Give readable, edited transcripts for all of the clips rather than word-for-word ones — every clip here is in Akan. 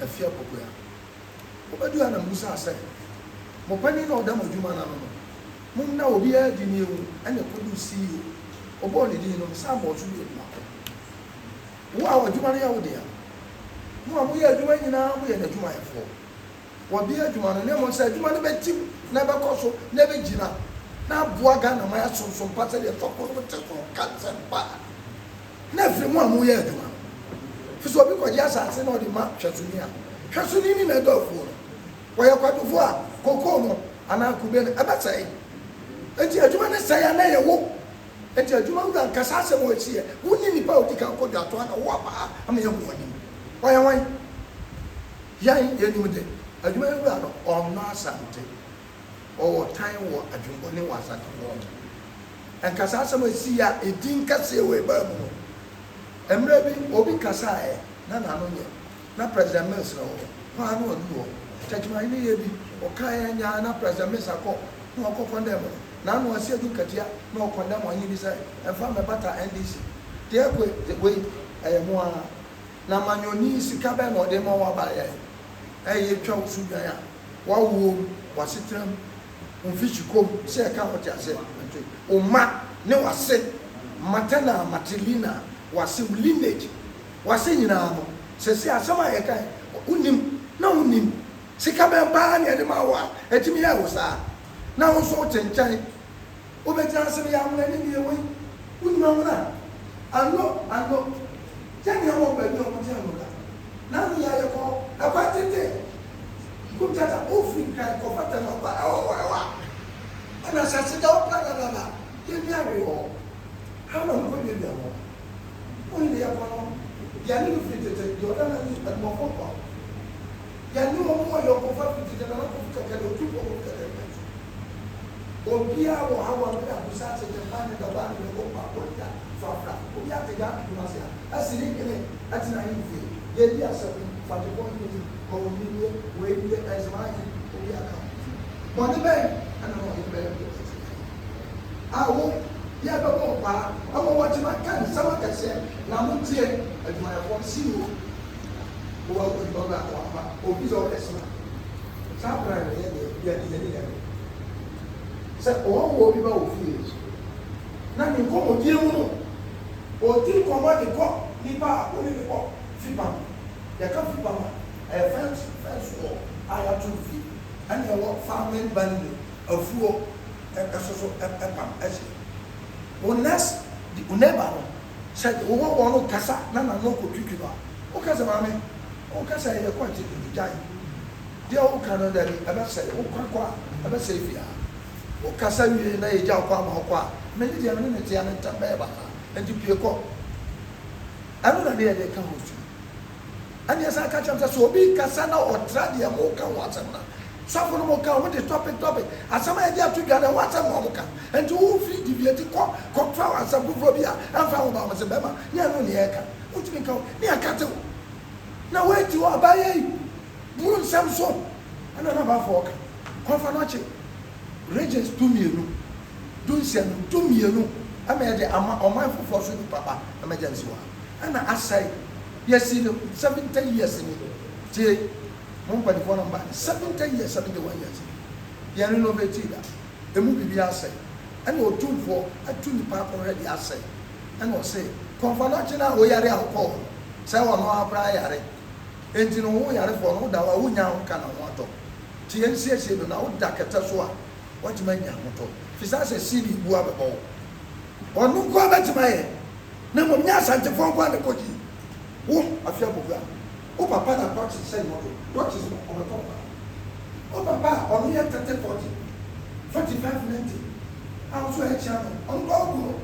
Afia Pokuaa. Mopani no da modwuma na no. Mumna Obia Dinu and the Kudu see you. Oboni Dino, some or two. Wow, Jumani out there. No, we are doing now, we are the Jumai for. What be a Jumana never said, Jumani bet never cost, never Gina. Now, Buagan and my son, some parts of the top of the cats and bar. Never one we are doing. So because yes, I said, no, the map, Chasunia. Chasuni in a door for. Why are quite of war, Cocono, and I could be a say. And you want to say, I may walk. And you want to Casasa was here. Wouldn't any power to go that one or wapa? I mean, why am I? Young, you I remember on not something. Or time war, I drink was at the water. And Casasa was here, it didn't catch away by more. And maybe Obi Kasai, Nana, not President Mills, no, I don't know. Touch my knee, or Kaya, not President Mills, I call, no, condemn. None was said to Katia, no condemn on you side, and found a better NDC. Dear way, I am one. Now, my your knees, cabin or demo by a child Sugaya. Wawu was it on fish comb, say a count, I said, O ma, no, I said, Matana, Matilina, was in lineage, was in Amo, says, some I can, unim, no nim, Sikaban Bani and the Mawa, at me, I was now so ten over Johnson, young lady away. Wouldn't know that. I know. Tell me how about no now we are called a party day. Good as an offering kind of pattern of our. And as I said, oh, you marry all. How long will you be more? Only upon Yanu fitted your other more football. Yanu more your profit than another people. Obia or how I'm going to say the man in the band in the book of Fafra. Obia the young Masia. As in it, that's not easy. Yet, yes, for the point of Obia, waiting as mine, Obia come. One man, and I'm going to be I won't, yeah, but more, I won't watch my can. Someone can say, Namutia, at my one see you. Who are going to go back or be all this man. Sometimes, yeah. Say, oh, will be about fears. Now you come with you, or think on what you call Nipa, only the call Fipam. You can't Fipam, a fence wall, I have 2 feet, and you walk farming bundle of four, a social epam, as unless the Uneba said, oh, one of Casa, Nana no Kukiba. O Casamame, O Casa, a quantity of the giant. The old Canada, ever said, O Kwahu, ever say, o kasa wi na eja kwa ma kwa me ni dia me ne tia ne tambe ba enti pie ko anu na dia de ka hosu ani asa ka chamsa so obi kasa na otra dia mo ka watsam na so afo no mo ka mo de topic asama e dia tu dwa na watsam mo ka enti wo fi deviate ko tra asam bufo bia amfa wo ba mo se bema nya no ne e ka utimi ka ni akate na wait wo abaye mun samso ana na ba fo ka konfa no che Regents 2 million, don't send 2 million. I made the amount for papa emergency one. And I say, yes, 17 years in it. 1.4 number 17 years, 71 years. You know, the movie be assay. And you're 2 for a 2 papa already assay. And we'll say, Confanachina, we are alcohol. Say, no, our prior. And you know, we are for no doubt, we now can want to. TNC, now, Dakataswa. What you mean, Yamoto? Fisas a silly buabo. Or no go back to my no more Santa Fonquan the Koji. Oh, Afia Pokuaa. Oh, Papa, that box is saying, what is on the top? Oh, Papa, on the 30, 40, 45, 90. I also a channel on Gogo.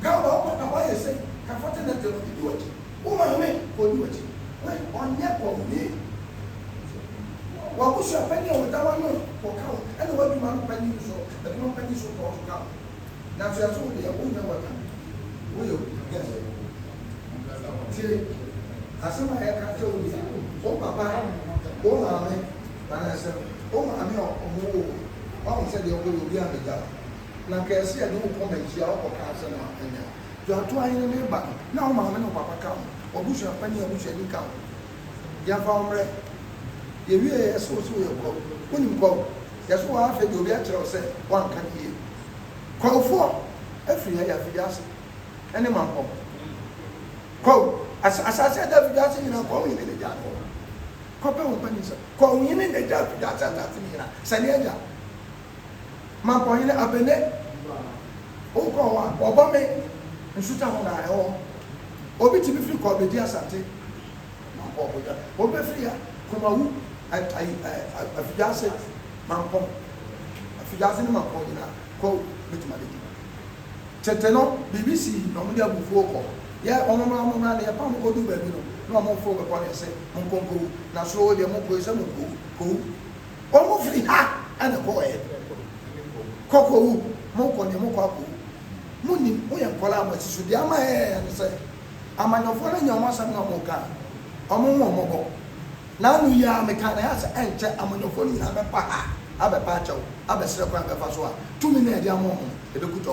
Gabo, Papa, you say, comforting that they will do it. Oh, my man, will do it. Wait, on your me. What was your penny with that one for count? And what you want penny so, the no penny so for count. Now, you are told they are only what will you guess it? See, as some I have told you, oh, Papa, oh, Mammy, and I said, oh, Mammy, oh, one said you will be on the job. Now, can see a new comment, she out of council and you are trying to make back. Now, Mammy, no Papa count, or bush your penny or bush any count. You have found. If you are so your call, when you go, Yes, one for you, say, one can hear. Call for every year for us. Any man come. Call, as I said, that we are in a calling in the yard. Copper companies, calling in the yard for that. Sanya. Man point up in it. Oh, go, Obama, and shoot on I all. Obi to be free, call the dear Sante. Obi free, Kwahu, Afia said, Mampom, Afia in Mampona, call Mitmaliki. Cheteno, BBC, Nomadia Bufoko. Yeah, on my palm go do baby. No more folk upon it, say, Moncongo, now slow the Monco is a Monco. Almost free, ha, and a boy. Coco, Monco, the Moco. Muni, we are Colama, should the Ama and say, I'm an offering your master no moca. Omo. Now we are mechanics and check among your phone. Have a pacho, have a circle, have a faswa. 2 minutes, the amount, the good.